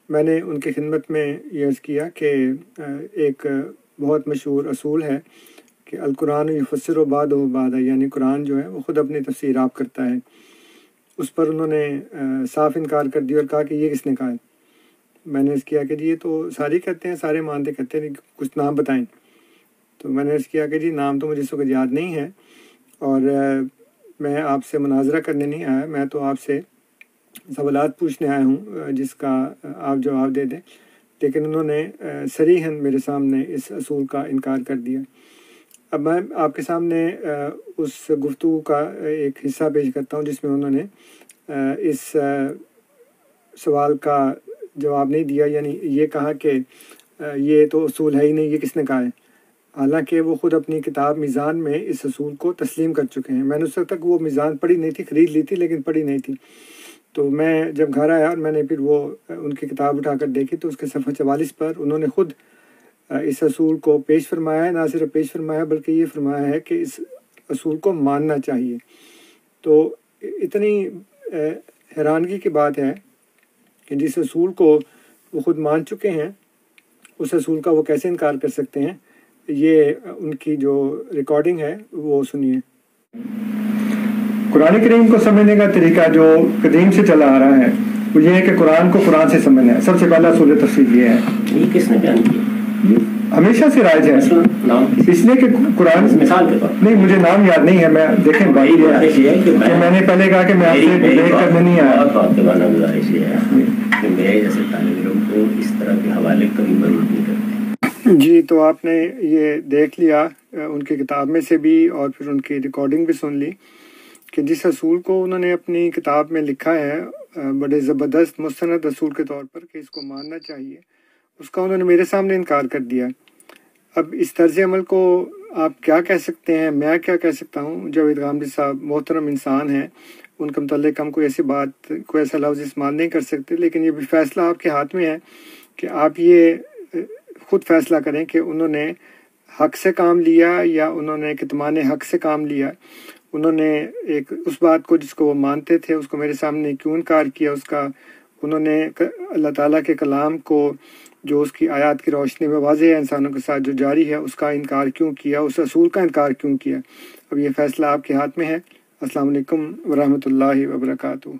میں نے ان کی خدمت میں یہ عرض کیا کہ ایک بہت مشہور اصول ہے کہ القرآن یفسر بعضہ بعضا، یعنی قرآن جو ہے وہ خود اپنی تفسیر آپ کرتا ہے۔ اس پر انہوں نے صاف انکار کر دیا اور کہا کہ یہ کس نے کہا ہے؟ میں نے عرض کیا کہ جی یہ تو سارے کہتے ہیں، سارے مانتے کہتے ہیں، کچھ نام بتائیں۔ تو میں نے عرض کیا کہ جی نام تو مجھے اس وقت یاد نہیں ہے، اور میں آپ سے مناظرہ کرنے نہیں آیا، میں تو آپ سے سوالات پوچھنے آیا ہوں جس کا آپ جواب دے دیں۔ لیکن انہوں نے صریحاً میرے سامنے اس اصول کا انکار کر دیا۔ اب میں آپ کے سامنے اس گفتگو کا ایک حصہ پیش کرتا ہوں جس میں انہوں نے اس سوال کا جواب نہیں دیا، یعنی یہ کہا کہ یہ تو اصول ہے ہی نہیں، یہ کس نے کہا ہے، حالانکہ وہ خود اپنی کتاب میزان میں اس اصول کو تسلیم کر چکے ہیں۔ میں نے اس وقت تک وہ میزان پڑھی نہیں تھی، خرید لی تھی لیکن پڑھی نہیں تھی۔ تو میں جب گھر آیا اور میں نے پھر وہ ان کی کتاب اٹھا کر دیکھی تو اس کے صفحہ 44 پر انہوں نے خود اس اصول کو پیش فرمایا ہے، نہ صرف پیش فرمایا بلکہ یہ فرمایا ہے کہ اس اصول کو ماننا چاہیے۔ تو اتنی حیرانگی کی بات ہے کہ جس اصول کو وہ خود مان چکے ہیں اس اصول کا وہ کیسے انکار کر سکتے ہیں۔ یہ ان کی جو ریکارڈنگ ہے وہ سنیے۔ قرآن کریم کو سمجھنے کا طریقہ جو قدیم سے چلا آ رہا ہے وہ یہ ہے کہ قرآن کو قرآن سے سمجھنا ہے۔ سب سے پہلا اصول تفسیر یہ ہے۔ یہ کس نے بیان کیا؟ ہمیشہ سے رائج ہے، اس لیے کہ قرآن مثال کے طور نہیں، مجھے نام یاد نہیں ہے، میں دیکھیں بھائی کہ میں نے پہلے کہا کہ میں آپ سے ڈیبیٹ کرنے نہیں آیا۔ گزارش یہ ہے کہ میرے جیسے طالب علم کو اس طرح کے حوالے کبھی ضرورت نہیں کرتے۔ جی تو آپ نے یہ دیکھ لیا ان کی کتاب میں سے بھی اور پھر ان کی ریکارڈنگ بھی سن لی کہ جس اصول کو انہوں نے اپنی کتاب میں لکھا ہے بڑے زبردست مستند اصول کے طور پر کہ اس کو ماننا چاہیے، اس کا انہوں نے میرے سامنے انکار کر دیا۔ اب اس طرز عمل کو آپ کیا کہہ سکتے ہیں، میں کیا کہہ سکتا ہوں؟ جاوید غامدی صاحب محترم انسان ہیں، ان کے متعلق ہم کوئی ایسی بات، کوئی ایسا لفظ استعمال نہیں کر سکتے، لیکن یہ بھی فیصلہ آپ کے ہاتھ میں ہے کہ آپ یہ خود فیصلہ کریں کہ انہوں نے حق سے کام لیا یا انہوں نے کتمان حق سے کام لیا۔ انہوں نے ایک اس بات کو جس کو وہ مانتے تھے اس کو میرے سامنے کیوں انکار کیا، اس کا انہوں نے اللہ تعالیٰ کے کلام کو جو اس کی آیات کی روشنی میں واضح ہے انسانوں کے ساتھ جو جاری ہے اس کا انکار کیوں کیا، اس اصول کا انکار کیوں کیا۔ اب یہ فیصلہ آپ کے ہاتھ میں ہے۔ السلام علیکم ورحمۃ اللہ وبرکاتہ۔